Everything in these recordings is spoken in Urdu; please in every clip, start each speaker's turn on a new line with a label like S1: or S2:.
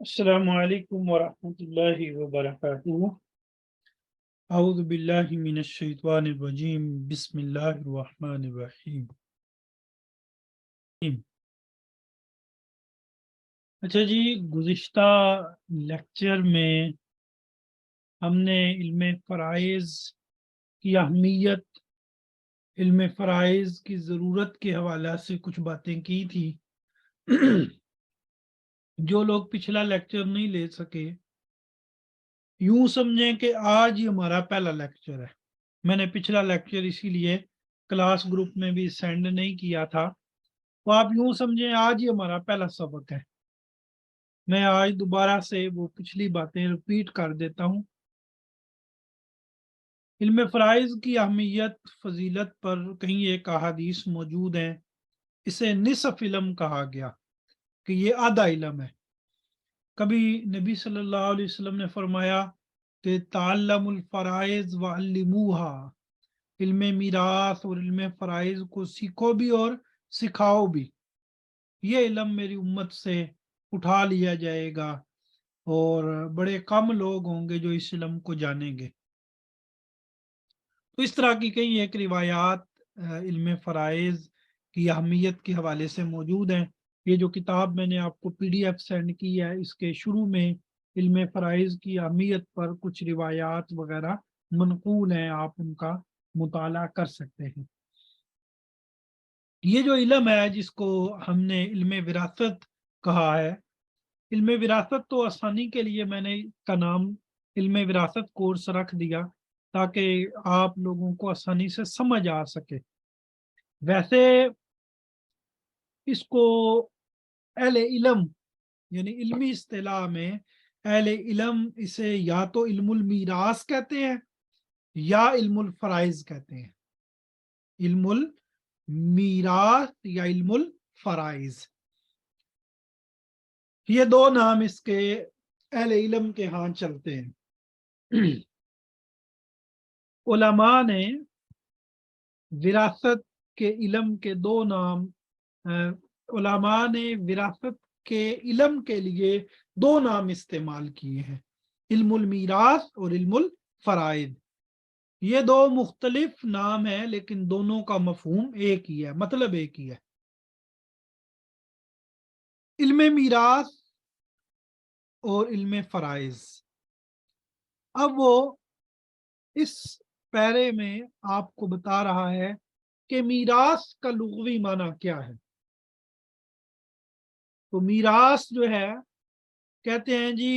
S1: السلام علیکم ورحمۃ اللہ وبرکاتہ۔ اعوذ باللہ من الشیطان الرجیم، بسم اللہ الرحمن الرحیم۔ اچھا جی، گزشتہ لیکچر میں ہم نے علم فرائض کی اہمیت، علم فرائض کی ضرورت کے حوالے سے کچھ باتیں کی تھی۔ جو لوگ پچھلا لیکچر نہیں لے سکے، یوں سمجھیں کہ آج ہی ہمارا پہلا لیکچر ہے۔ میں نے پچھلا لیکچر اسی لیے کلاس گروپ میں بھی سینڈ نہیں کیا تھا، تو آپ یوں سمجھیں آج ہی ہمارا پہلا سبق ہے۔ میں آج دوبارہ سے وہ پچھلی باتیں ریپیٹ کر دیتا ہوں۔ علم فرائض کی اہمیت، فضیلت پر کہیں ایک احادیث موجود ہیں۔ اسے نصف علم کہا گیا کہ یہ آدھا علم ہے۔ کبھی نبی صلی اللہ علیہ وسلم نے فرمایا کہ تعلم الفرائض وعلموہا، علم میراث اور علم فرائض کو سیکھو بھی اور سکھاؤ بھی۔ یہ علم میری امت سے اٹھا لیا جائے گا اور بڑے کم لوگ ہوں گے جو اس علم کو جانیں گے۔ تو اس طرح کی کئی ایک روایات علم فرائض کی اہمیت کے حوالے سے موجود ہیں۔ یہ جو کتاب میں نے آپ کو پی ڈی ایف سینڈ کی ہے، اس کے شروع میں علم فرائض کی اہمیت پر کچھ روایات وغیرہ منقول ہیں، آپ ان کا مطالعہ کر سکتے ہیں۔ یہ جو علم ہے جس کو ہم نے علم وراثت کہا ہے، علم وراثت تو آسانی کے لیے میں نے اس کا نام علم وراثت کورس رکھ دیا تاکہ آپ لوگوں کو آسانی سے سمجھ آ سکے۔ ویسے اس کو اہل علم یعنی علمی اصطلاح میں اہل علم اسے یا تو علم المیراث کہتے ہیں یا علم الفرائض کہتے ہیں۔ علم المیراث یا علم الفرائض، یہ دو نام اس کے اہل علم کے ہاں چلتے ہیں۔ علماء نے وراثت کے علم کے دو نام، علماء نے وراثت کے علم کے لیے دو نام استعمال کیے ہیں، علم المیراث اور علم الفرائض۔ یہ دو مختلف نام ہیں لیکن دونوں کا مفہوم ایک ہی ہے، مطلب ایک ہی ہے۔ علم میراث اور علم فرائض، اب وہ اس پیرے میں آپ کو بتا رہا ہے کہ میراث کا لغوی معنی کیا ہے۔ تو میراث جو ہے، کہتے ہیں جی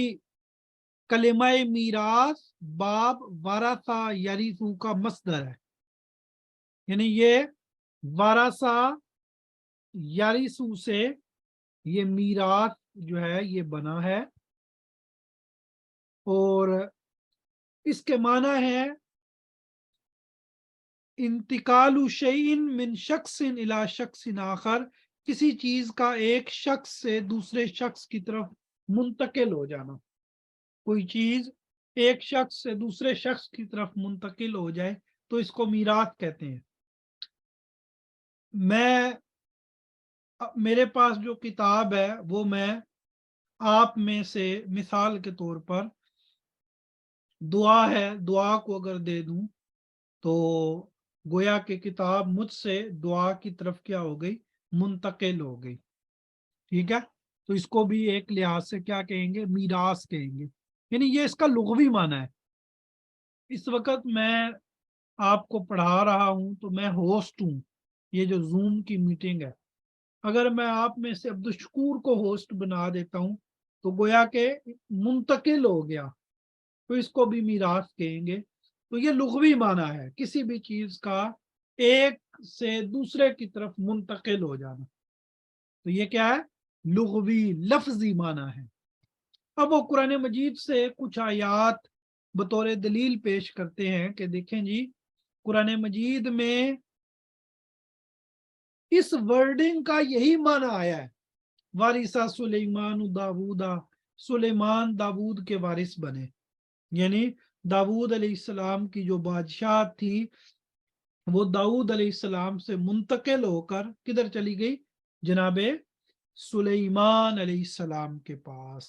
S1: کلمہ میراث باب وارثہ یریثو کا مصدر ہے، یعنی یہ وارثہ یریثو سے یہ میراث جو ہے یہ بنا ہے، اور اس کے معنی ہے انتقال شیء من شخص الی شخص آخر، کسی چیز کا ایک شخص سے دوسرے شخص کی طرف منتقل ہو جانا۔ کوئی چیز ایک شخص سے دوسرے شخص کی طرف منتقل ہو جائے تو اس کو میراث کہتے ہیں۔ میرے پاس جو کتاب ہے وہ میں آپ میں سے مثال کے طور پر دعا ہے، دعا کو اگر دے دوں تو گویا کہ کتاب مجھ سے دعا کی طرف کیا ہو گئی، منتقل ہو گئی۔ ٹھیک ہے، تو اس کو بھی ایک لحاظ سے کیا کہیں گے، میراث کہیں گے، یعنی یہ اس کا لغوی معنی ہے۔ اس وقت میں آپ کو پڑھا رہا ہوں تو میں ہوسٹ ہوں، یہ جو زوم کی میٹنگ ہے، اگر میں آپ میں سے عبدالشکور کو ہوسٹ بنا دیتا ہوں تو گویا کہ منتقل ہو گیا، تو اس کو بھی میراث کہیں گے۔ تو یہ لغوی معنی ہے، کسی بھی چیز کا ایک سے دوسرے کی طرف منتقل ہو جانا، تو یہ کیا ہے، لغوی لفظی معنی ہے۔ اب وہ قرآن مجید سے کچھ آیات بطور دلیل پیش کرتے ہیں کہ دیکھیں جی قرآن مجید میں اس ورڈنگ کا یہی معنی آیا ہے، وارثہ سلیمان داودا، سلیمان داود کے وارث بنے، یعنی داود علیہ السلام کی جو بادشاہت تھی وہ داود علیہ السلام سے منتقل ہو کر کدھر چلی گئی، جناب سلیمان علیہ السلام کے پاس۔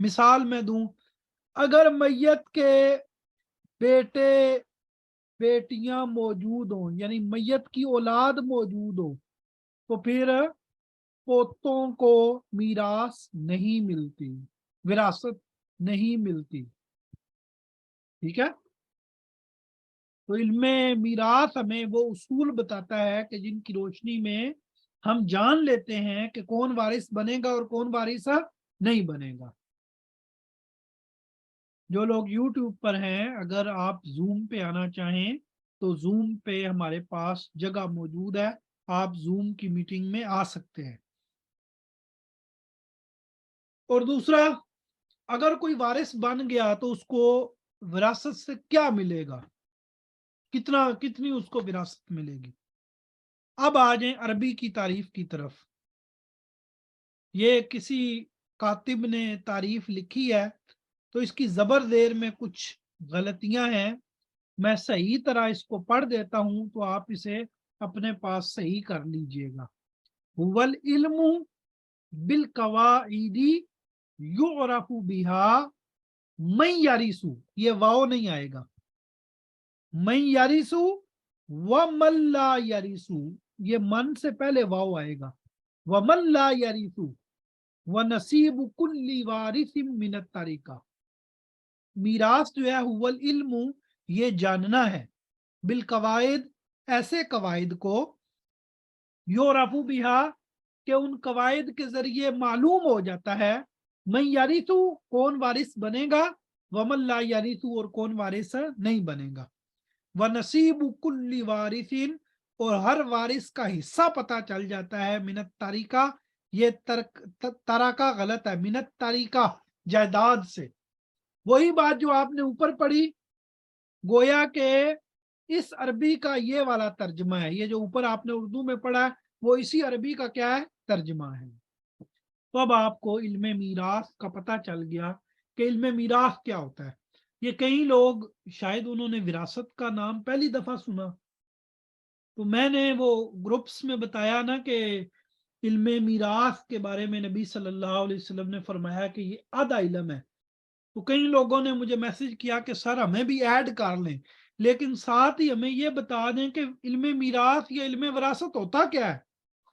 S1: مثال میں دوں، اگر میت کے بیٹے بیٹیاں موجود ہوں، یعنی میت کی اولاد موجود ہو، تو پھر پوتوں کو میراث نہیں ملتی، وراثت نہیں ملتی، ٹھیک ہے۔ تو علم میراث ہمیں وہ اصول بتاتا ہے کہ جن کی روشنی میں ہم جان لیتے ہیں کہ کون وارث بنے گا اور کون وارث نہیں بنے گا۔ جو لوگ یوٹیوب پر ہیں، اگر آپ زوم پہ آنا چاہیں تو زوم پہ ہمارے پاس جگہ موجود ہے، آپ زوم کی میٹنگ میں آ سکتے ہیں۔ اور دوسرا، اگر کوئی وارث بن گیا تو اس کو وراثت سے کیا ملے گا، کتنی اس کو وراثت ملے گی۔ اب آ جائیں عربی کی تعریف کی طرف۔ یہ کسی کاتب نے تعریف لکھی ہے تو اس کی زبر زیر میں کچھ غلطیاں ہیں، میں صحیح طرح اس کو پڑھ دیتا ہوں تو آپ اسے اپنے پاس صحیح کر لیجئے گا۔ والعلم بالقواعد یعرف بها من یریسو، یہ واو نہیں آئے گا، من یریسو ومن لا یریسو، یہ من سے پہلے واو آئے گا، ومن لا یریسو ونصیب کل وارث من الطریقہ۔ میراث جو ہے هو العلم، یہ جاننا ہے، بالقواعد، ایسے قواعد کو، یعرف بها، کہ ان قواعد کے ذریعے معلوم ہو جاتا ہے، من یریثو، کون وارث بنے گا، ومن لا یریثو، اور کون وارث نہیں بنے گا، ونصیب کل وارث، اور ہر وارث کا حصہ پتہ چل جاتا ہے، من الطریقہ، یہ ترکہ غلط ہے، من الطریقہ جائیداد سے۔ وہی بات جو آپ نے اوپر پڑھی، گویا کہ اس عربی کا یہ والا ترجمہ ہے، یہ جو اوپر آپ نے اردو میں پڑھا ہے وہ اسی عربی کا کیا ہے، ترجمہ ہے۔ تو اب آپ کو علم میراث کا پتہ چل گیا کہ علم میراث کیا ہوتا ہے۔ یہ کئی لوگ شاید انہوں نے وراثت کا نام پہلی دفعہ سنا، تو میں نے وہ گروپس میں بتایا نا کہ علم میراث کے بارے میں نبی صلی اللہ علیہ وسلم نے فرمایا کہ یہ آدھا علم ہے، تو کئی لوگوں نے مجھے میسج کیا کہ سر ہمیں بھی ایڈ کر لیں، لیکن ساتھ ہی ہمیں یہ بتا دیں کہ علم میراث یا علم وراثت ہوتا کیا ہے۔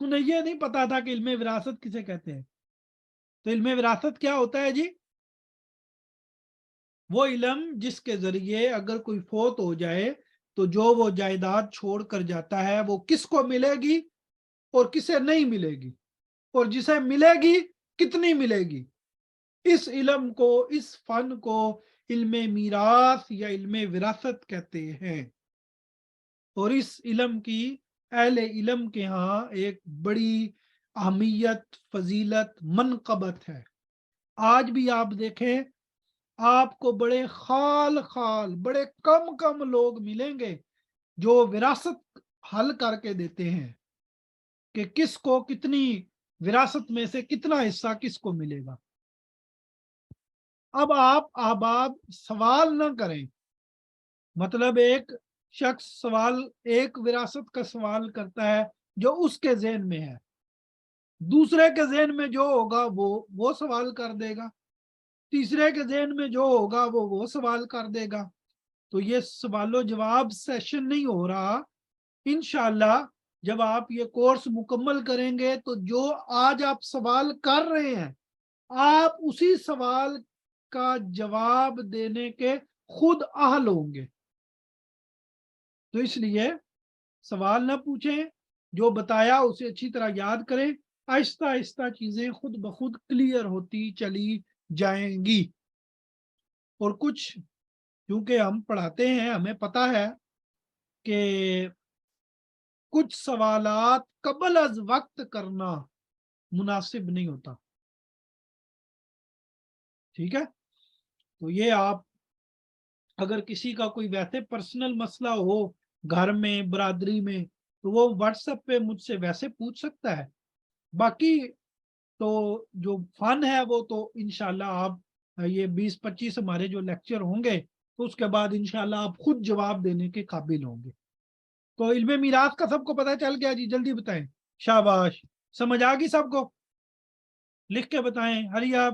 S1: انہیں یہ نہیں پتا تھا کہ علم وراثت کسے کہتے ہیں۔ تو علم وراثت کیا ہوتا ہے جی؟ وہ علم جس کے ذریعے اگر کوئی فوت ہو جائے تو جو وہ جائیداد چھوڑ کر جاتا ہے وہ کس کو ملے گی اور کسے نہیں ملے گی، اور جسے ملے گی کتنی ملے گی۔ اس علم کو، اس فن کو علم میراث یا علم وراثت کہتے ہیں، اور اس علم کی اہل علم کے ہاں ایک بڑی اہمیت، فضیلت، منقبت ہے۔ آج بھی آپ دیکھیں، آپ کو بڑے خال خال، بڑے کم لوگ ملیں گے جو وراثت حل کر کے دیتے ہیں کہ کس کو کتنی وراثت میں سے کتنا حصہ کس کو ملے گا۔ اب آپ احباب سوال نہ کریں، مطلب ایک شخص ایک وراثت کا سوال کرتا ہے جو اس کے ذہن میں ہے، دوسرے کے ذہن میں جو ہوگا وہ سوال کر دے گا، تیسرے کے ذہن میں جو ہوگا وہ سوال کر دے گا۔ تو یہ سوال و جواب سیشن نہیں ہو رہا، انشاءاللہ جب آپ یہ کورس مکمل کریں گے تو جو آج آپ سوال کر رہے ہیں آپ اسی سوال کا جواب دینے کے خود اہل ہوں گے۔ تو اس لیے سوال نہ پوچھیں، جو بتایا اسے اچھی طرح یاد کریں، آہستہ آہستہ چیزیں خود بخود کلیئر ہوتی چلی جائیں گی۔ اور کچھ کیونکہ ہم پڑھاتے ہیں، ہمیں پتہ ہے کہ کچھ سوالات قبل از وقت کرنا مناسب نہیں ہوتا، ٹھیک ہے۔ تو یہ آپ اگر کسی کا کوئی ویسے پرسنل مسئلہ ہو گھر میں، برادری میں، تو وہ واٹس ایپ پہ مجھ سے ویسے پوچھ سکتا ہے۔ باقی تو جو فن ہے وہ تو انشاءاللہ آپ یہ 20-25 ہمارے جو لیکچر ہوں گے تو اس کے بعد انشاءاللہ آپ خود جواب دینے کے قابل ہوں گے۔ تو علم میراث کا سب کو پتہ چل گیا جی؟ جلدی بتائیں، شاباش، سمجھ آ گئی سب کو؟ لکھ کے بتائیں، ہری آپ۔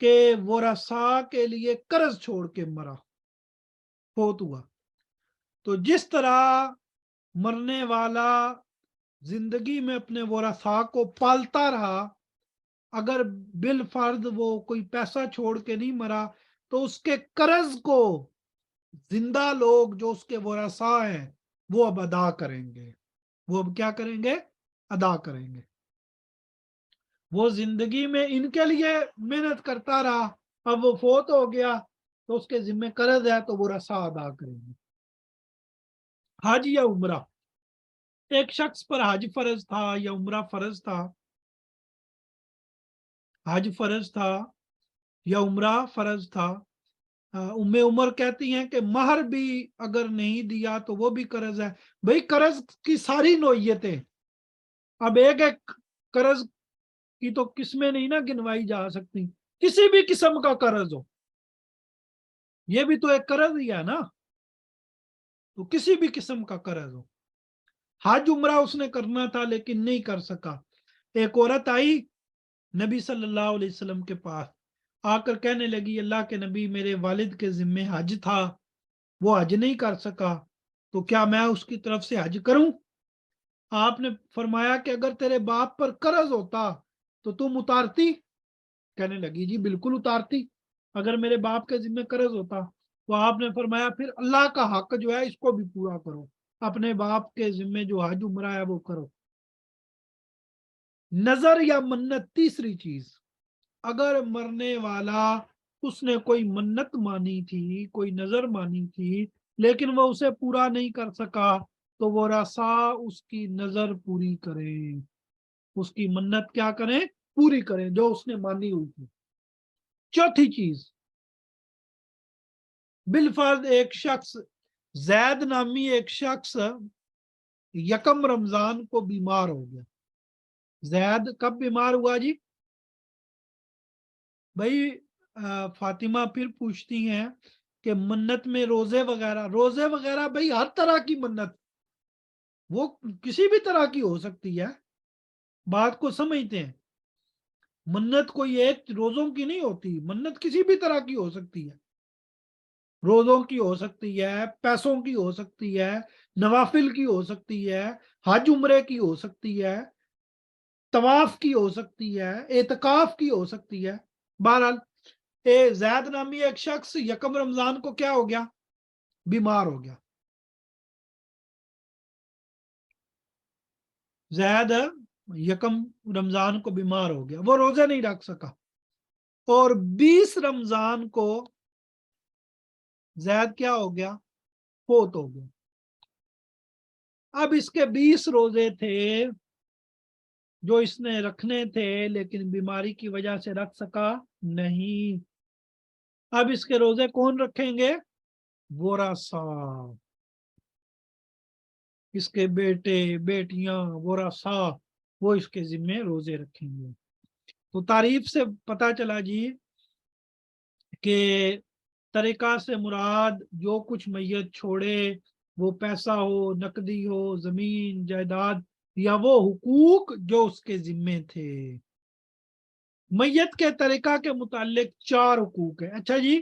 S1: کہ ورثاء کے لیے قرض چھوڑ کے مرا، فوت ہوا، تو جس طرح مرنے والا زندگی میں اپنے ورثاء کو پالتا رہا، اگر بالفرض وہ کوئی پیسہ چھوڑ کے نہیں مرا تو اس کے قرض کو زندہ لوگ جو اس کے ورثاء ہیں وہ اب ادا کریں گے، وہ اب کیا کریں گے؟ ادا کریں گے۔ وہ زندگی میں ان کے لیے محنت کرتا رہا، اب وہ فوت ہو گیا تو اس کے ذمہ قرض ہے تو ورثاء ادا کریں گے۔ حج یا عمرہ، ایک شخص پر حج فرض تھا یا عمرہ فرض تھا، حج فرض تھا یا عمرہ فرض تھا۔ ام عمر کہتی ہیں کہ مہر بھی اگر نہیں دیا تو وہ بھی قرض ہے۔ بھئی قرض کی ساری نوعیتیں، اب ایک ایک قرض کی تو قسمیں نہیں نہ گنوائی جا سکتی، کسی بھی قسم کا قرض ہو، یہ بھی تو ایک قرض ہی ہے نا، تو کسی بھی قسم کا قرض ہو۔ حج عمرہ اس نے کرنا تھا لیکن نہیں کر سکا۔ ایک عورت آئی نبی صلی اللہ علیہ وسلم کے پاس، آ کر کہنے لگی اللہ کے نبی میرے والد کے ذمے حج تھا، وہ حج نہیں کر سکا، تو کیا میں اس کی طرف سے حج کروں؟ آپ نے فرمایا کہ اگر تیرے باپ پر قرض ہوتا تو تم اتارتی؟ کہنے لگی جی بالکل اتارتی، اگر میرے باپ کے ذمے قرض ہوتا۔ تو آپ نے فرمایا پھر اللہ کا حق جو ہے اس کو بھی پورا کرو، اپنے باپ کے ذمے جو حج عمرہ ہے وہ کرو۔ نظر یا منت، تیسری چیز، اگر مرنے والا اس نے کوئی منت مانی تھی، کوئی نظر مانی تھی لیکن وہ اسے پورا نہیں کر سکا تو ورثاء اس کی نظر پوری کریں، اس کی منت کیا کریں؟ پوری کریں جو اس نے مانی ہوئی تھی۔ چوتھی چیز، بالفرض ایک شخص، زید نامی ایک شخص یکم رمضان کو بیمار ہو گیا۔ زید کب بیمار ہوا جی؟ بھائی فاطمہ پھر پوچھتی ہیں کہ منت میں روزے وغیرہ بھائی ہر طرح کی منت، وہ کسی بھی طرح کی ہو سکتی ہے، بات کو سمجھتے ہیں، منت کوئی ایک روزوں کی نہیں ہوتی، منت کسی بھی طرح کی ہو سکتی ہے، روزوں کی ہو سکتی ہے، پیسوں کی ہو سکتی ہے، نوافل کی ہو سکتی ہے، حج عمرے کی ہو سکتی ہے، طواف کی ہو سکتی ہے، اعتکاف کی ہو سکتی ہے۔ بہرحال زید نامی ایک شخص یکم رمضان کو کیا ہو گیا؟ بیمار ہو گیا۔ زید یکم رمضان کو بیمار ہو گیا، وہ روزے نہیں رکھ سکا، اور 20 رمضان کو زید کیا ہو گیا؟ فوت ہو گیا۔ اب اس کے 20 روزے تھے جو اس نے رکھنے تھے لیکن بیماری کی وجہ سے رکھ سکا نہیں۔ اب اس کے روزے کون رکھیں گے؟ ورثاء، اس کے بیٹے بیٹیاں ورثاء، وہ اس کے ذمے روزے رکھیں گے۔ تو تعریف سے پتہ چلا جی کہ طریقہ سے مراد جو کچھ میت چھوڑے، وہ پیسہ ہو، نقدی ہو، زمین جائیداد، یا وہ حقوق جو اس کے ذمے تھے۔ میت کے طریقہ کے متعلق 4 حقوق ہیں۔ اچھا جی،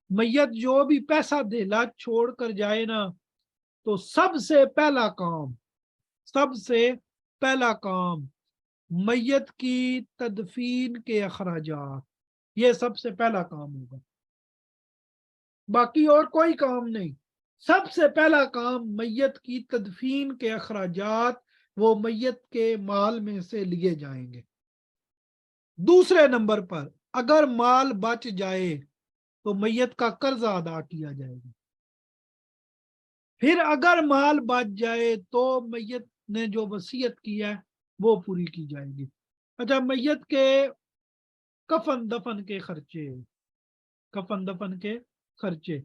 S1: میت جو بھی پیسہ دھیلا چھوڑ کر جائے نا، تو سب سے پہلا کام میت کی تدفین کے اخراجات، یہ سب سے پہلا کام ہوگا، باقی اور کوئی کام نہیں۔ سب سے پہلا کام میت کی تدفین کے اخراجات وہ میت کے مال میں سے لیے جائیں گے۔ دوسرے نمبر پر اگر مال بچ جائے تو میت کا قرضہ ادا کیا جائے گا۔ پھر اگر مال بچ جائے تو میت نے جو وصیت کی ہے وہ پوری کی جائے گی۔ اچھا، میت کے کفن دفن کے خرچے،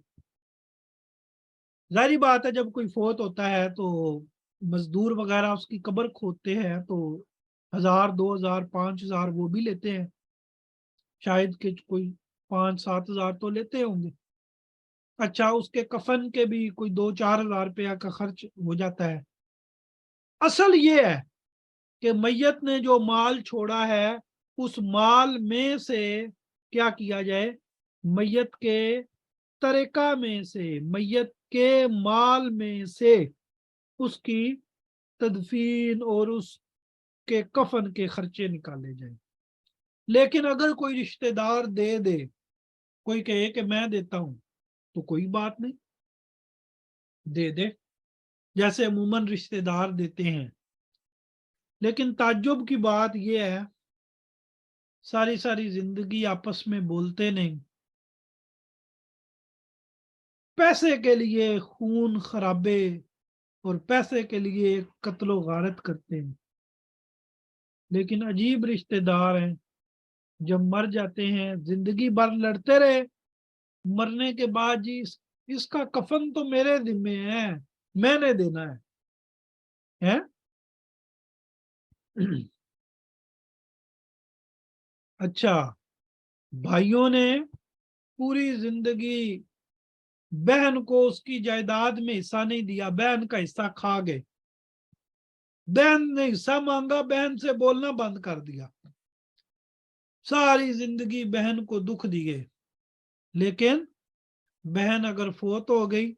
S1: ظاہری بات ہے جب کوئی فوت ہوتا ہے تو مزدور وغیرہ اس کی قبر کھودتے ہیں تو 1000 2000 5000 وہ بھی لیتے ہیں، شاید کہ کوئی 5-7 ہزار تو لیتے ہوں گے۔ اچھا، اس کے کفن کے بھی کوئی 2-4 ہزار روپیہ کا خرچ ہو جاتا ہے۔ اصل یہ ہے کہ میت نے جو مال چھوڑا ہے اس مال میں سے کیا کیا جائے؟ میت کے ترکہ میں سے، میت کے مال میں سے اس کی تدفین اور اس کے کفن کے خرچے نکالے جائیں۔ لیکن اگر کوئی رشتہ دار دے دے، کوئی کہے کہ میں دیتا ہوں، تو کوئی بات نہیں، دے دے، جیسے عموماً رشتہ دار دیتے ہیں۔ لیکن تعجب کی بات یہ ہے، ساری ساری زندگی آپس میں بولتے نہیں، پیسے کے لیے خون خرابے اور پیسے کے لیے قتل و غارت کرتے ہیں، لیکن عجیب رشتہ دار ہیں، جب مر جاتے ہیں زندگی بھر لڑتے رہے، مرنے کے بعد جی اس کا کفن تو میرے ذمے ہے، میں نے دینا ہے۔ اچھا، بھائیوں نے پوری زندگی بہن کو اس کی جائیداد میں حصہ نہیں دیا، بہن کا حصہ کھا گئے، بہن نے حصہ مانگا، بہن سے بولنا بند کر دیا، ساری زندگی بہن کو دکھ دیے، لیکن بہن اگر فوت ہو گئی،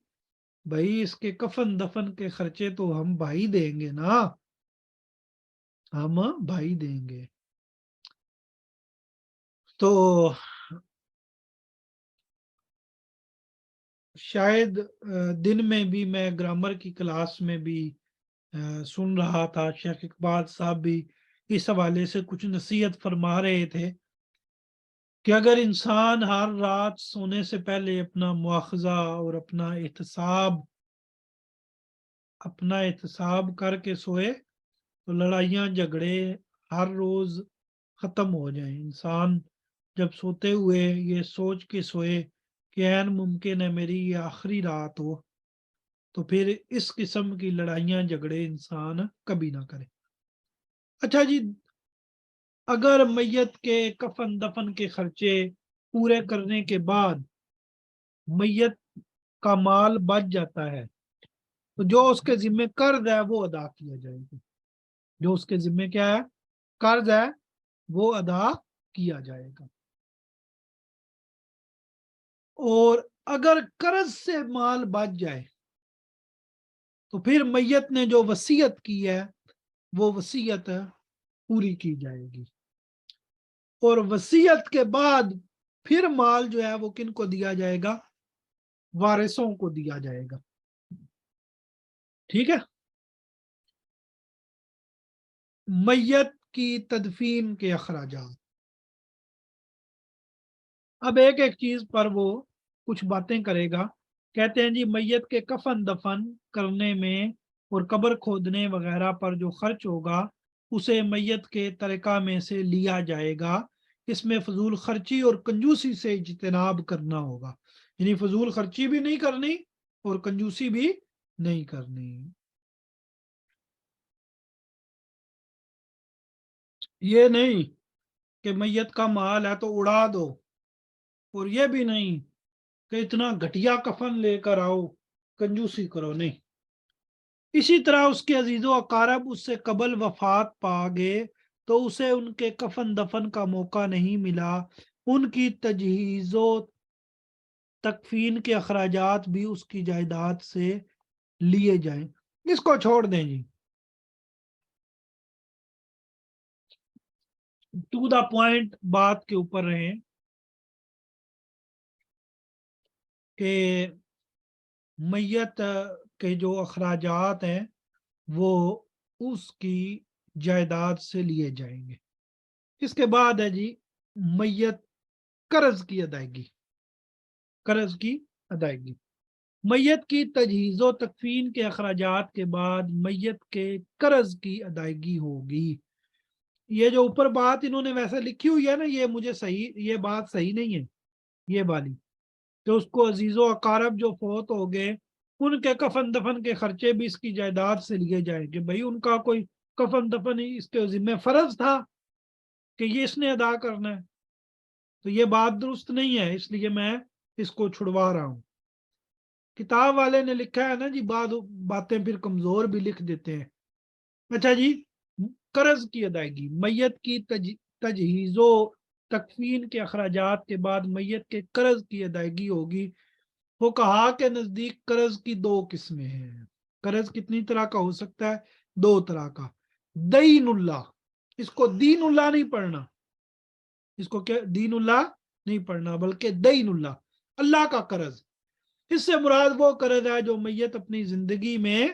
S1: بھائی اس کے کفن دفن کے خرچے تو ہم بھائی دیں گے نا، ہم بھائی دیں گے۔ تو شاید دن میں بھی میں گرامر کی کلاس میں بھی سن رہا تھا، شیخ اقبال صاحب بھی اس حوالے سے کچھ نصیحت فرما رہے تھے کہ اگر انسان ہر رات سونے سے پہلے اپنا مواخذہ اور اپنا احتساب کر کے سوئے، تو لڑائیاں جھگڑے ہر روز ختم ہو جائیں۔ انسان جب سوتے ہوئے یہ سوچ کے سوئے کہ عین ممکن ہے میری یہ آخری رات ہو، تو پھر اس قسم کی لڑائیاں جھگڑے انسان کبھی نہ کرے۔ اچھا جی، اگر میت کے کفن دفن کے خرچے پورے کرنے کے بعد میت کا مال بچ جاتا ہے، تو جو اس کے ذمہ قرض ہے وہ ادا کیا جائے گا، جو اس کے ذمہ کیا ہے، قرض ہے، وہ ادا کیا جائے گا۔ اور اگر قرض سے مال بچ جائے تو پھر میت نے جو وصیت کی ہے وہ وصیت پوری کی جائے گی، اور وصیت کے بعد پھر مال جو ہے وہ کن کو دیا جائے گا؟ وارثوں کو دیا جائے گا۔ ٹھیک ہے؟ میت کی تدفین کے اخراجات، اب ایک ایک چیز پر وہ کچھ باتیں کرے گا۔ کہتے ہیں جی میت کے کفن دفن کرنے میں اور قبر کھودنے وغیرہ پر جو خرچ ہوگا اسے میت کے ترکہ میں سے لیا جائے گا، اس میں فضول خرچی اور کنجوسی سے اجتناب کرنا ہوگا، یعنی فضول خرچی بھی نہیں کرنی اور کنجوسی بھی نہیں کرنی۔ یہ نہیں کہ میت کا مال ہے تو اڑا دو، اور یہ بھی نہیں کہ اتنا گھٹیا کفن لے کر آؤ، کنجوسی کرو، نہیں۔ اسی طرح اس کے عزیز و اقارب اس سے قبل وفات پا گئے تو اسے ان کے کفن دفن کا موقع نہیں ملا، ان کی تجہیز و تکفین کے اخراجات بھی اس کی جائیداد سے لیے جائیں۔ اس کو چھوڑ دیں جی، ٹو دا پوائنٹ بات کے اوپر رہیں کہ میت کے جو اخراجات ہیں وہ اس کی جائیداد سے لیے جائیں گے۔ اس کے بعد ہے جی میت قرض کی ادائیگی، قرض کی ادائیگی۔ میت کی تجہیز و تکفین کے اخراجات کے بعد میت کے قرض کی ادائیگی ہوگی۔ یہ جو اوپر بات انہوں نے ویسے لکھی ہوئی ہے نا، یہ مجھے یہ بات صحیح نہیں ہے، یہ والی کہ اس کو عزیز و اقارب جو فوت ہو گئے ان کے کفن دفن کے خرچے بھی اس کی جائیداد سے لیے جائیں گے۔ بھائی ان کا کوئی کفن دفن اس کے ذمہ فرض تھا کہ یہ اس نے ادا کرنا ہے، تو یہ بات درست نہیں ہے، اس لیے میں اس کو چھڑوا رہا ہوں۔ کتاب والے نے لکھا ہے نا جی، باتیں پھر کمزور بھی لکھ دیتے ہیں۔ اچھا جی، قرض کی ادائیگی، میت کی تجہیز و تکفین کے اخراجات کے بعد میت کے قرض کی ادائیگی ہوگی۔ وہ کہا کہ نزدیک قرض کی دو قسمیں ہیں۔ قرض کتنی طرح کا ہو سکتا ہے؟ دو طرح کا۔ دین اللہ، اس کو دین اللہ نہیں پڑھنا، اس کو کیا دین اللہ نہیں پڑھنا بلکہ دین اللہ، اللہ کا قرض۔ اس سے مراد وہ قرض ہے جو میت اپنی زندگی میں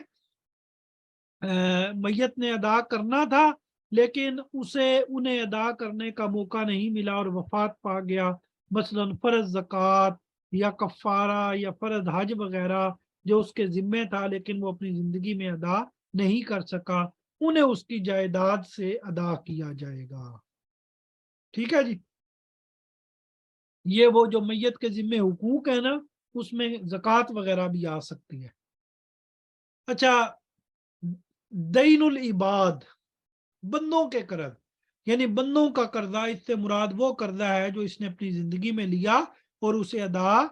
S1: میت نے ادا کرنا تھا لیکن اسے انہیں ادا کرنے کا موقع نہیں ملا اور وفات پا گیا، مثلا فرض زکوٰۃ یا کفارہ یا فرض حج وغیرہ جو اس کے ذمے تھا لیکن وہ اپنی زندگی میں ادا نہیں کر سکا، انہیں اس کی جائیداد سے ادا کیا جائے گا۔ ٹھیک ہے جی، یہ وہ جو میت کے ذمے حقوق ہے نا، اس میں زکوٰۃ وغیرہ بھی آ سکتی ہے۔ اچھا، دین العباد، بندوں کے قرض، یعنی بندوں کا قرضہ، اس سے مراد وہ قرضہ ہے جو اس نے اپنی زندگی میں لیا اور اسے ادا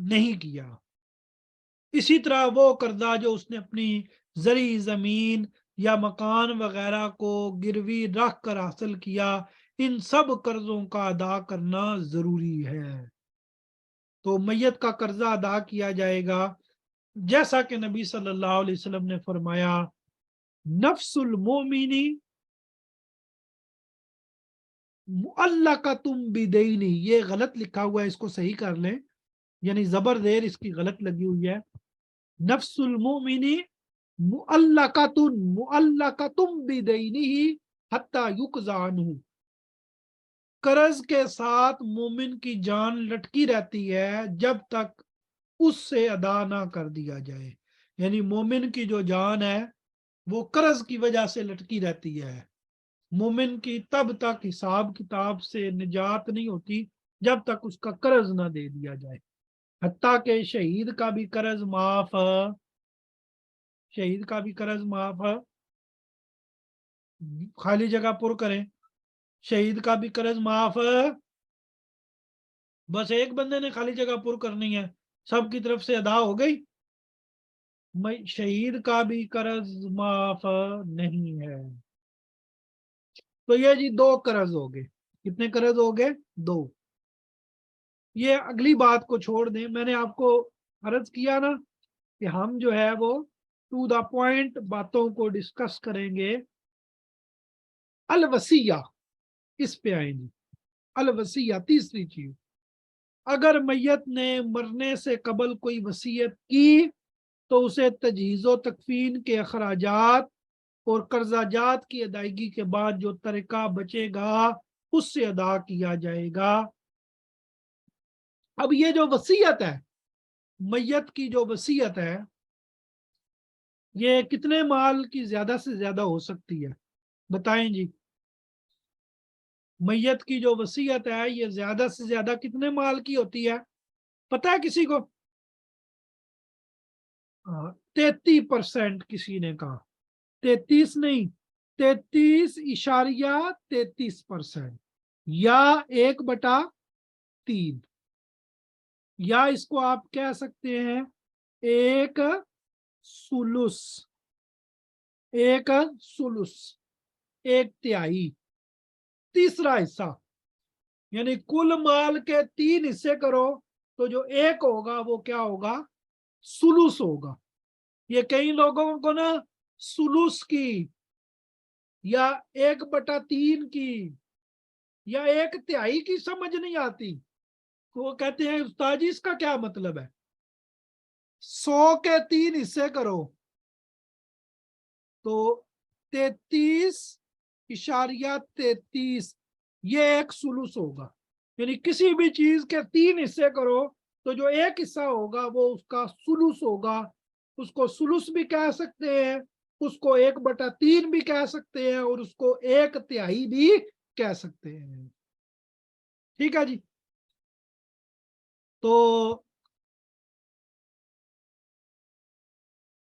S1: نہیں کیا۔ اسی طرح وہ قرضہ جو اس نے اپنی زرعی زمین یا مکان وغیرہ کو گروی رکھ کر حاصل کیا، ان سب قرضوں کا ادا کرنا ضروری ہے۔ تو میت کا قرضہ ادا کیا جائے گا، جیسا کہ نبی صلی اللہ علیہ وسلم نے فرمایا، نفس المومنی معلقۃ بدینی، یہ غلط لکھا ہوا ہے، اس کو صحیح کر لیں، یعنی زبر زیر اس کی غلط لگی ہوئی ہے۔ نفس المومنی معلقۃ بدینہ حتی یقضی عنہ، قرض کے ساتھ مومن کی جان لٹکی رہتی ہے جب تک اس سے ادا نہ کر دیا جائے، یعنی مومن کی جو جان ہے وہ قرض کی وجہ سے لٹکی رہتی ہے۔ مومن کی تب تک حساب کتاب سے نجات نہیں ہوتی جب تک اس کا قرض نہ دے دیا جائے، حتیٰ کہ شہید کا بھی قرض معاف، شہید کا بھی قرض معاف، خالی جگہ پر کریں، شہید کا بھی قرض معاف، بس ایک بندے نے خالی جگہ پر کرنی ہے، سب کی طرف سے ادا ہو گئی، شہید کا بھی قرض معاف نہیں ہے۔ تو یہ جی دو قرض ہو گئے، کتنے قرض ہو گئے؟ دو۔ یہ اگلی بات کو چھوڑ دیں، میں نے آپ کو عرض کیا نا کہ ہم جو ہے وہ ٹو دا پوائنٹ باتوں کو ڈسکس کریں گے۔ الوصیہ، اس پہ آئیں گے۔ الوصیہ تیسری چیز، اگر میت نے مرنے سے قبل کوئی وصیت کی تو اسے تجہیز و تکفین کے اخراجات اور قرضہ جات کی ادائیگی کے بعد جو ترکہ بچے گا اس سے ادا کیا جائے گا۔ اب یہ جو وصیت ہے، میت کی جو وصیت ہے، یہ کتنے مال کی زیادہ سے زیادہ ہو سکتی ہے؟ بتائیں جی، میت کی جو وصیت ہے یہ زیادہ سے زیادہ کتنے مال کی ہوتی ہے؟ پتہ ہے کسی کو؟ 33% کسی نے کہا، 33 نہیں، 33.33%، یا 1/3، یا اس کو آپ کہہ سکتے ہیں ایک سلس، ایک سلس، ایک تہائی، تیسرا حصہ، یعنی کل مال کے 3 حصے کرو تو جو ایک ہوگا وہ کیا ہوگا؟ سلوس ہوگا۔ یہ کئی لوگوں کو نا سلوس کی یا 1/3 کی یا 1/3 کی سمجھ نہیں آتی، وہ کہتے ہیں استاد جی اس کا کیا مطلب ہے؟ 100 کے 3 حصے کرو تو 33.33، یہ ایک سلوس ہوگا، یعنی کسی بھی چیز کے 3 حصے کرو تو جو ایک حصہ ہوگا وہ اس کا سلوس ہوگا۔ اس کو سلوس بھی کہہ سکتے ہیں، اس کو 1/3 بھی کہہ سکتے ہیں، اور اس کو 1/3 بھی کہہ سکتے ہیں۔ ٹھیک ہے جی، تو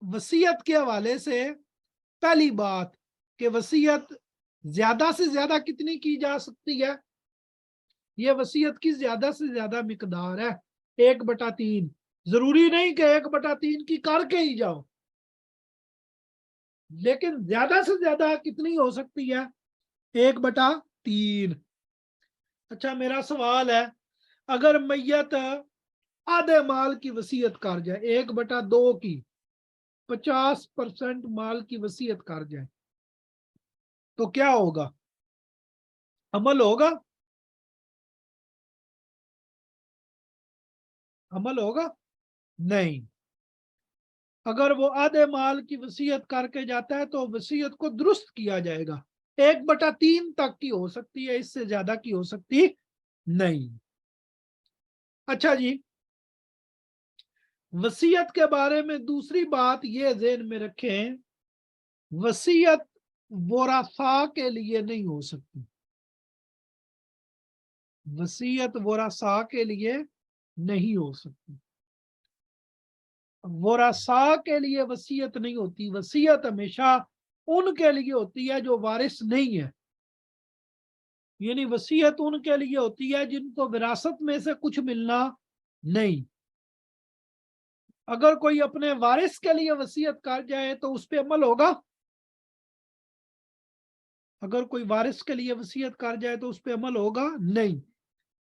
S1: وصیت کے حوالے سے پہلی بات کہ وصیت زیادہ سے زیادہ کتنی کی جا سکتی ہے؟ یہ وصیت کی زیادہ سے زیادہ مقدار ہے 1/3، ضروری نہیں کہ 1/3 کی کر کے ہی جاؤ، لیکن زیادہ سے زیادہ کتنی ہو سکتی ہے؟ 1/3۔ اچھا میرا سوال ہے، اگر میت آدھے مال کی وصیت کر جائے، 1/2 کی 50% مال کی وصیت کر جائے تو کیا ہوگا؟ عمل ہوگا؟ عمل ہوگا؟ نہیں۔ اگر وہ آدھے مال کی وصیت کر کے جاتا ہے تو وصیت کو درست کیا جائے گا، 1/3 تک کی ہو سکتی ہے، اس سے زیادہ کی ہو سکتی نہیں۔ اچھا جی، وصیت کے بارے میں دوسری بات یہ ذہن میں رکھیں، وصیت ورثاء کے لیے نہیں ہو سکتی، وصیت ورثاء کے لیے نہیں ہو سکتی، ورثاء کے لیے وصیت نہیں ہوتی، وصیت ہمیشہ ان کے لیے ہوتی ہے جو وارث نہیں ہے، یعنی وصیت ان کے لیے ہوتی ہے جن کو وراثت میں سے کچھ ملنا نہیں۔ اگر کوئی اپنے وارث کے لیے وصیت کر جائے تو اس پہ عمل ہوگا؟ اگر کوئی وارث کے لیے وصیت کر جائے تو اس پہ عمل ہوگا نہیں۔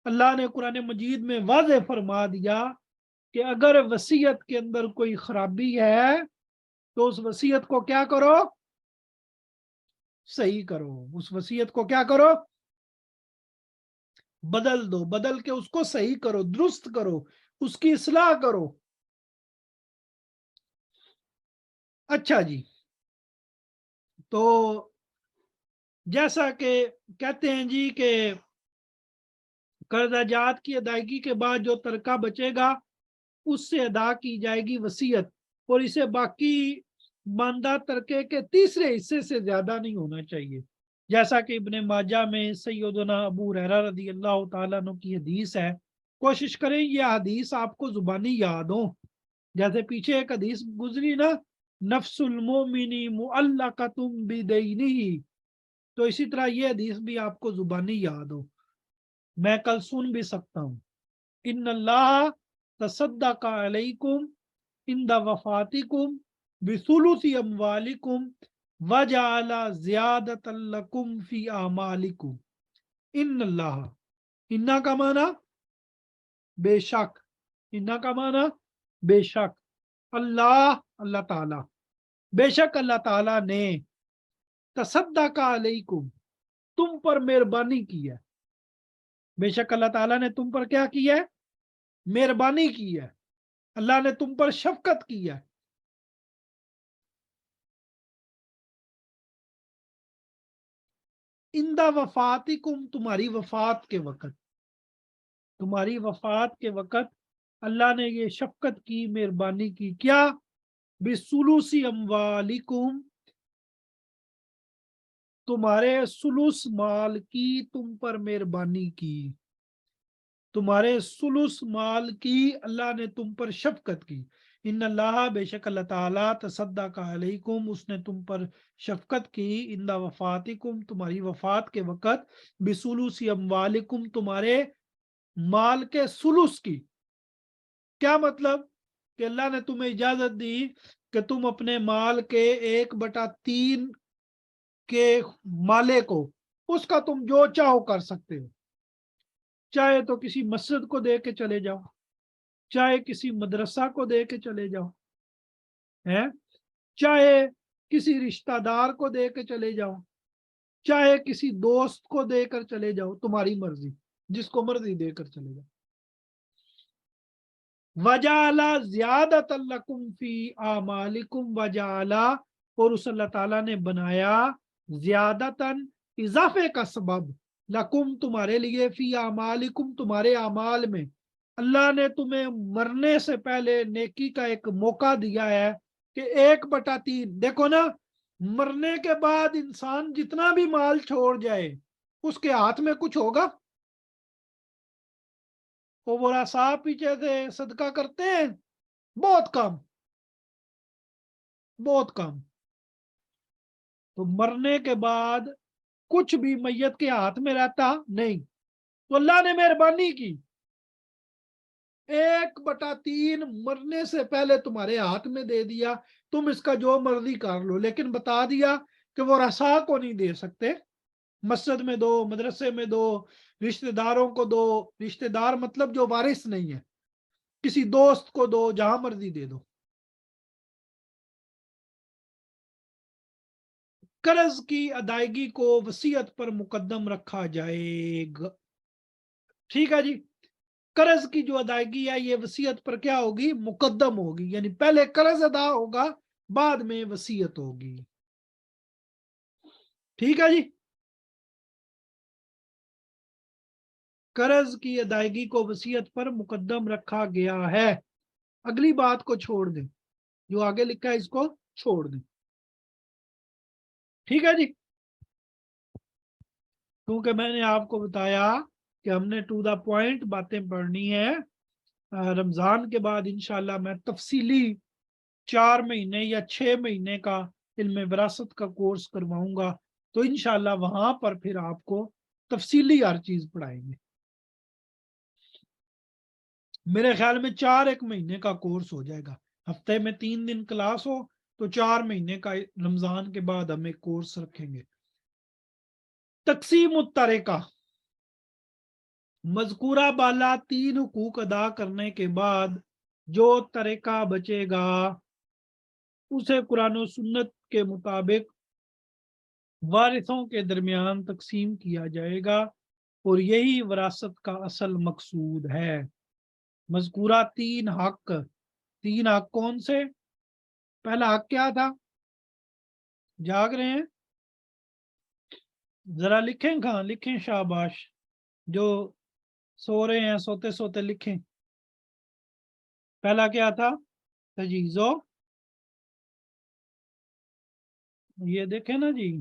S1: اللہ نے قرآن مجید میں واضح فرما دیا کہ اگر وصیت کے اندر کوئی خرابی ہے تو اس وصیت کو کیا کرو؟ صحیح کرو، اس وصیت کو کیا کرو؟ بدل دو، بدل کے اس کو صحیح کرو، درست کرو، اس کی اصلاح کرو۔ اچھا جی، تو جیسا کہ کہتے ہیں جی کہ قرضہ جات کی ادائیگی کے بعد جو ترکہ بچے گا اس سے ادا کی جائے گی وصیت، اور اسے باقی ماندہ ترکے کے تیسرے حصے سے زیادہ نہیں ہونا چاہیے، جیسا کہ ابن ماجہ میں سیدنا ابو ہریرہ رضی اللہ تعالیٰ عنہ کی حدیث ہے۔ کوشش کریں یہ حدیث آپ کو زبانی یاد ہو، جیسے پیچھے ایک حدیث گزری نا، نفس المومن معلقۃ بدینہ، تو اسی طرح یہ حدیث بھی آپ کو زبانی یاد ہو، میں کل سن بھی سکتا ہوں۔ ان اللہ تصدق علیکم عند وفاتکم بثلث اموالکم وجعل زیادۃ لکم فی اعمالکم۔ ان اللہ، انا کا معنی بے شک، انا کا معنی بے شک، اللہ اللہ تعالی، بے شک اللہ تعالی نے تصدق علیکم تم پر مہربانی کی ہے، بے شک اللہ تعالیٰ نے تم پر کیا کی ہے؟ مہربانی کی ہے، اللہ نے تم پر شفقت کی ہے۔ اندہ وفاتکم، تمہاری وفات کے وقت، تمہاری وفات کے وقت اللہ نے یہ شفقت کی، مہربانی کی، کیا؟ بثلث اموالکم، تمہارے ثلث مال کی تم پر مہربانی کی، تمہارے ثلث مال کی اللہ نے تم پر شفقت کی۔ ان اللہ، بے شک اللہ تعالیٰ، تصدق علیکم، اس نے تم پر شفقت کی، اندہ وفاتکم، تمہاری وفات کے وقت، بثلث اموالکم، تمہارے مال کے ثلث کی۔ کیا مطلب؟ کہ اللہ نے تمہیں اجازت دی کہ تم اپنے مال کے 1/3 کے مالے کو، اس کا تم جو چاہو کر سکتے ہو، چاہے تو کسی مسجد کو دے کے چلے جاؤ، چاہے کسی مدرسہ کو دے کے چلے جاؤ، ہے چاہے کسی رشتہ دار کو دے کے چلے جاؤ، چاہے کسی دوست کو دے کر چلے جاؤ، تمہاری مرضی، جس کو مرضی دے کر چلے جاؤ۔ وجعل زیادۃ لکم فی اعمالکم، وجعل، اور اس اللہ تعالیٰ نے بنایا، زیادتاً، اضافے کا سبب، لکم، تمہارے لیے، فی اعمالکم، تمہارے اعمال میں، اللہ نے تمہیں مرنے سے پہلے نیکی کا ایک موقع دیا ہے کہ 1/3، دیکھو نا، مرنے کے بعد انسان جتنا بھی مال چھوڑ جائے اس کے ہاتھ میں کچھ ہوگا؟ وہ ورثاء پیچھے سے صدقہ کرتے ہیں؟ بہت کم، بہت کم۔ تو مرنے کے بعد کچھ بھی میت کے ہاتھ میں رہتا نہیں، تو اللہ نے مہربانی کی، 1/3 مرنے سے پہلے تمہارے ہاتھ میں دے دیا، تم اس کا جو مرضی کر لو، لیکن بتا دیا کہ وہ رسا کو نہیں دے سکتے، مسجد میں دو, مدرسے میں دو, رشتہ داروں کو دو. رشتہ دار مطلب جو وارث نہیں ہے, کسی دوست کو دو, جہاں مرضی دے دو. قرض کی ادائیگی کو وصیت پر مقدم رکھا جائے گا. ٹھیک ہے جی, قرض کی جو ادائیگی ہے یہ وصیت پر کیا ہوگی؟ مقدم ہوگی. یعنی پہلے قرض ادا ہوگا, بعد میں وصیت ہوگی. ٹھیک ہے جی, قرض کی ادائیگی کو وصیت پر مقدم رکھا گیا ہے. اگلی بات کو چھوڑ دیں, جو آگے لکھا ہے اس کو چھوڑ دیں. ٹھیک ہے جی, کیونکہ میں نے آپ کو بتایا کہ ہم نے ٹو دا پوائنٹ باتیں پڑھنی ہے. رمضان کے بعد انشاءاللہ میں تفصیلی 4 مہینے یا 6 مہینے کا علم وراثت کا کورس کرواؤں گا, تو انشاءاللہ وہاں پر پھر آپ کو تفصیلی ہر چیز پڑھائیں گے. میرے خیال میں 4 مہینے کا کورس ہو جائے گا. ہفتے میں 3 دن کلاس ہو تو 4 مہینے کا رمضان کے بعد ہم ایک کورس رکھیں گے. تقسیم الترکہ. مذکورہ بالا 3 حقوق ادا کرنے کے بعد جو ترکہ بچے گا اسے قرآن و سنت کے مطابق وارثوں کے درمیان تقسیم کیا جائے گا, اور یہی وراثت کا اصل مقصود ہے. مذکورہ 3 حق. 3 حق کون سے؟ پہلا حق کیا تھا؟ جاگ رہے ہیں؟ ذرا لکھیں, کہاں لکھیں شاباش, جو سو رہے ہیں سوتے سوتے لکھیں. پہلا کیا تھا؟ تجہیزو. یہ دیکھیں نا جی,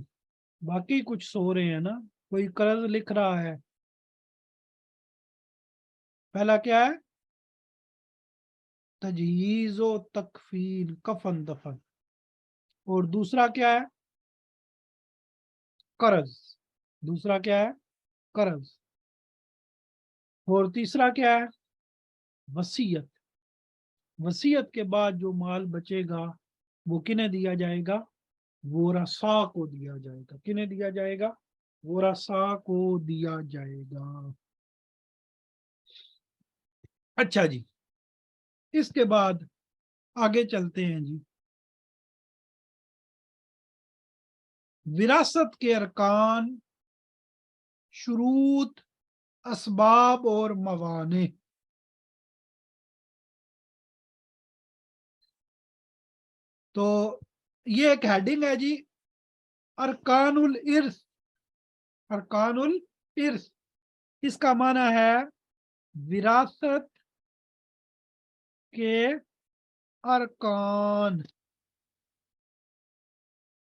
S1: باقی کچھ سو رہے ہیں نا, کوئی قرض لکھ رہا ہے. پہلا کیا ہے؟ تجہیز و تکفین, کفن دفن. اور دوسرا کیا ہے؟ قرض. دوسرا کیا ہے؟ قرض. اور تیسرا کیا ہے؟ وصیت. وصیت کے بعد جو مال بچے گا وہ کنہیں دیا جائے گا؟ ورثاء کو دیا جائے گا. کنہیں دیا جائے گا؟ ورثاء کو دیا جائے گا. اچھا جی, اس کے بعد آگے چلتے ہیں جی. وراثت کے ارکان, شروط, اسباب اور موانع. تو یہ ایک ہیڈنگ ہے جی, ارکان الارث. ارکان الارث اس کا معنی ہے وراثت کے ارکان.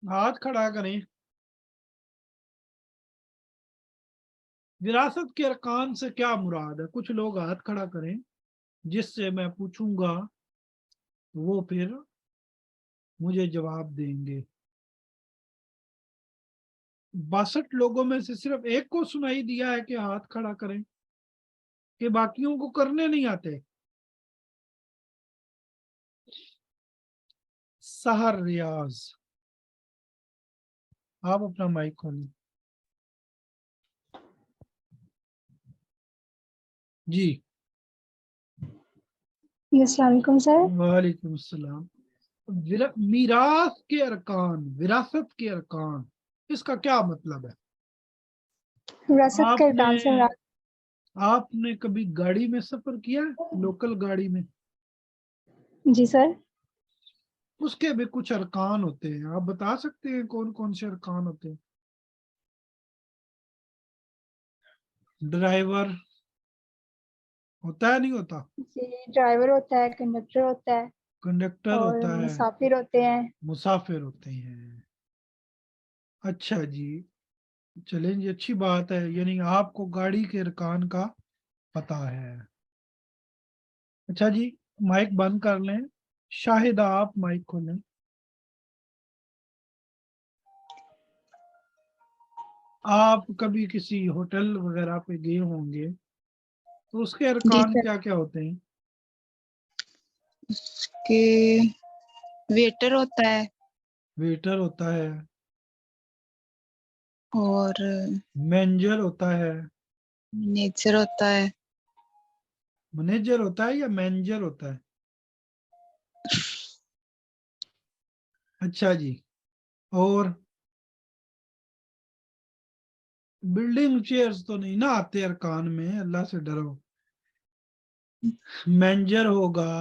S1: ہاتھ کھڑا کریں. وراثت کے ارکان سے کیا مراد ہے؟ کچھ لوگ ہاتھ کھڑا کریں, جس سے میں پوچھوں گا وہ پھر مجھے جواب دیں گے. 62 لوگوں میں سے صرف ایک کو سنائی دیا ہے کہ ہاتھ کھڑا کریں, کہ باقیوں کو کرنے نہیں آتے. سحر ریاض, آپ اپنا مائک کھولیں. جی
S2: السلام علیکم سر.
S1: وعلیکم السلام. میراث کے ارکان, وراثت کے ارکان, اس کا کیا مطلب ہے؟
S2: وراثت کے ارکان سے مراد,
S1: آپ نے کبھی گاڑی میں سفر کیا ہے؟ لوکل گاڑی میں؟
S2: جی سر.
S1: اس کے بھی کچھ ارکان ہوتے ہیں, آپ بتا سکتے ہیں کون کون سے ارکان ہوتے ہیں؟ ڈرائیور ہوتا ہے, نہیں ہوتا؟
S2: جی, ڈرائیور ہوتا ہے, کنڈکٹر ہوتا ہے,
S1: کنڈکٹر
S2: اور
S1: ہوتا ہے,
S2: مسافر ہوتے ہیں.
S1: مسافر ہوتے ہیں. اچھا جی, چلیں جی, اچھی بات ہے, یعنی آپ کو گاڑی کے ارکان کا پتا ہے. اچھا جی, مائک بند کر لیں. شاہدہ, آپ مائک کھولیں. آپ کبھی کسی ہوٹل وغیرہ پہ گئے ہوں گے, تو اس کے
S2: جی
S1: ارکان
S2: سر,
S1: کیا کیا ہوتے ہیں؟
S2: اس کے ویٹر ہوتا ہے,
S1: ویٹر ہوتا ہے,
S3: اور
S1: مینجر ہوتا ہے,
S3: نیچر ہوتا ہے.
S1: منیجر ہوتا ہے یا مینجر ہوتا ہے؟ اچھا جی. اور بلڈنگ چیئرز تو نہیں نا آتے ارکان میں, اللہ سے ڈرو. مینجر ہوگا,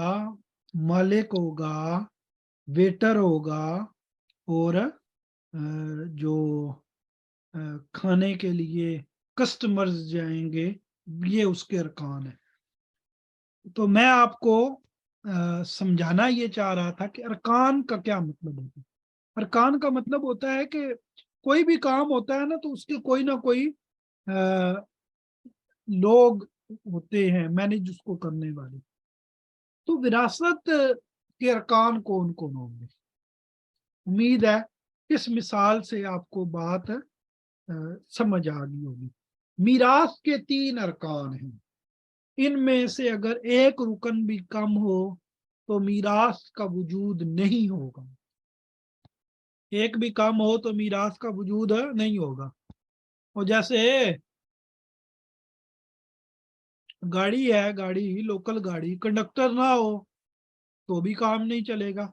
S1: مالک ہوگا, ویٹر ہوگا, اور جو کھانے کے لیے کسٹمرز جائیں گے, یہ اس کے ارکان ہیں. تو میں آپ کو سمجھانا یہ چاہ رہا تھا کہ ارکان کا کیا مطلب ہوتا ہے. ارکان کا مطلب ہوتا ہے کہ کوئی بھی کام ہوتا ہے نا, تو اس کے کوئی نہ کوئی لوگ ہوتے ہیں مینج اس کو کرنے والے. تو وراثت کے ارکان کون کون ہوں گے؟ امید ہے اس مثال سے آپ کو بات سمجھ آ گئی ہوگی. میراث کے 3 ارکان ہیں. ان میں سے اگر ایک رکن بھی کم ہو تو میراث کا وجود نہیں ہوگا. ایک بھی کم ہو تو میراث کا وجود نہیں ہوگا. اور جیسے گاڑی ہے, گاڑی لوکل گاڑی, کنڈکٹر نہ ہو تو بھی کام نہیں چلے گا.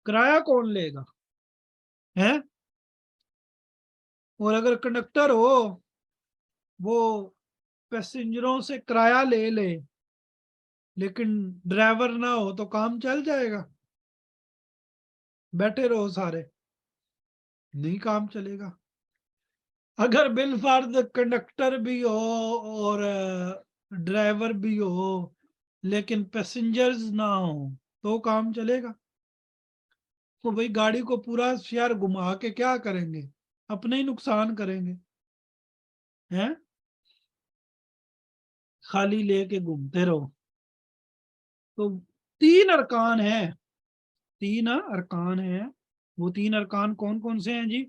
S1: کرایہ کون لے گا ہے؟ اور اگر کنڈکٹر ہو وہ پیسنجروں سے کرایہ لے لے لیکن ڈرائیور نہ ہو تو کام چل جائے گا؟ بیٹھے رہو سارے, نہیں کام چلے گا. اگر بالفرض کنڈکٹر بھی ہو اور ڈرائیور بھی ہو لیکن پیسنجرز نہ ہو تو کام چلے گا؟ تو بھائی گاڑی کو پورا شہر گھما کے کیا کریں گے؟ اپنے ہی نقصان کریں گے, ہیں؟ خالی لے کے گھومتے رہو. تو 3 ارکان ہیں, 3 ارکان ہیں. وہ 3 ارکان کون کون سے ہیں جی؟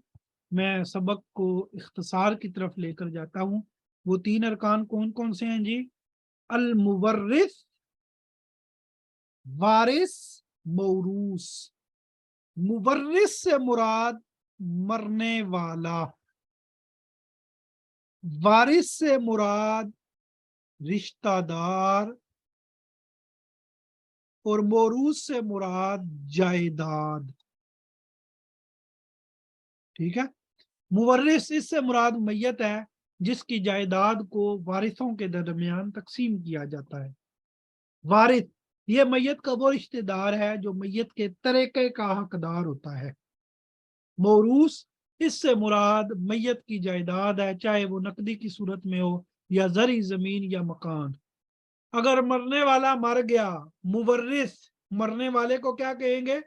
S1: میں سبق کو اختصار کی طرف لے کر جاتا ہوں. وہ 3 ارکان کون کون سے ہیں جی؟ المورث, وارث, موروث. مورث سے مراد مرنے والا, وارث سے مراد رشتہ دار, اور موروث سے مراد جائیداد. ٹھیک ہے. مورث اس سے مراد میت ہے جس کی جائیداد کو وارثوں کے درمیان تقسیم کیا جاتا ہے. وارث یہ میت کا وہ رشتہ دار ہے جو میت کے ترکے کا حقدار ہوتا ہے. موروث اس سے مراد میت کی جائیداد ہے, چاہے وہ نقدی کی صورت میں ہو یا زرعی زمین یا مکان. اگر مرنے والا مر گیا, مورث مرنے والے کو کیا کہیں گے؟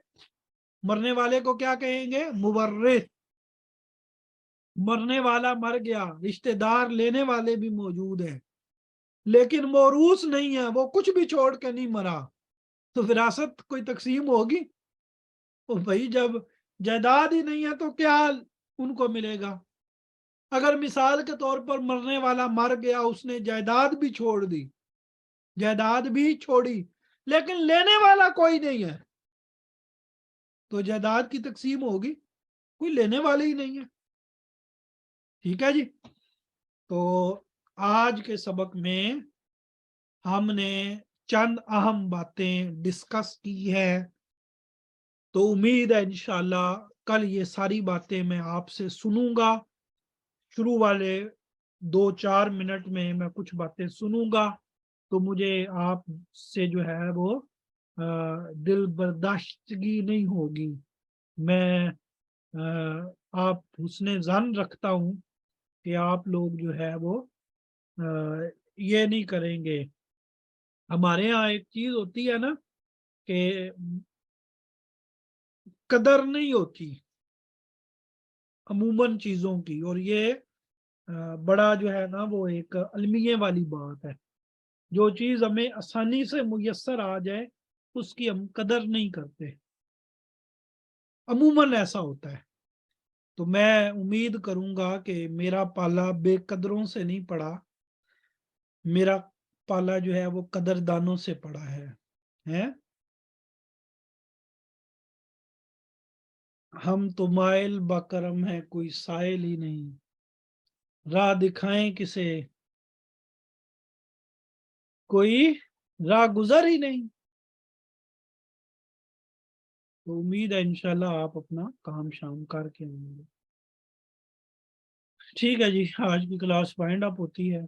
S1: مرنے والے کو کیا کہیں گے؟ مورث. مرنے والا مر گیا, رشتہ دار لینے والے بھی موجود ہیں لیکن موروث نہیں ہے, وہ کچھ بھی چھوڑ کے نہیں مرا, تو وراثت کوئی تقسیم ہوگی؟ تو بھائی جب جائیداد ہی نہیں ہے تو کیا ان کو ملے گا؟ اگر مثال کے طور پر مرنے والا مر گیا, اس نے جائیداد بھی چھوڑ دی, جائیداد بھی چھوڑی, لیکن لینے والا کوئی نہیں ہے, تو جائیداد کی تقسیم ہوگی؟ کوئی لینے والے ہی نہیں ہے. ٹھیک ہے جی. تو آج کے سبق میں ہم نے چند اہم باتیں ڈسکس کی ہے, تو امید ہے انشاءاللہ کل یہ ساری باتیں میں آپ سے سنوں گا. شروع والے 2-4 منٹ میں میں کچھ باتیں سنوں گا, تو مجھے آپ سے جو ہے وہ دل برداشتگی نہیں ہوگی. میں آپ حسن ظن رکھتا ہوں کہ آپ لوگ جو ہے وہ یہ نہیں کریں گے. ہمارے ہاں ایک چیز ہوتی ہے نا کہ قدر نہیں ہوتی عموماً چیزوں کی, اور یہ بڑا جو ہے نا وہ ایک المیے والی بات ہے. جو چیز ہمیں آسانی سے میسر آ جائے اس کی ہم قدر نہیں کرتے, عموماً ایسا ہوتا ہے. تو میں امید کروں گا کہ میرا پالا بے قدروں سے نہیں پڑا, میرا پالا جو ہے وہ قدردانوں سے پڑا ہے. ہم تو مائل بکرم ہے کوئی سائل ہی نہیں، راہ دکھائیں کسے کوئی راہ گزر ہی نہیں۔ تو امید ہے انشاءاللہ آپ اپنا کام شام کر کے آئیں گے۔ ٹھیک ہے جی، آج کی کلاس وائنڈ اپ ہوتی ہے۔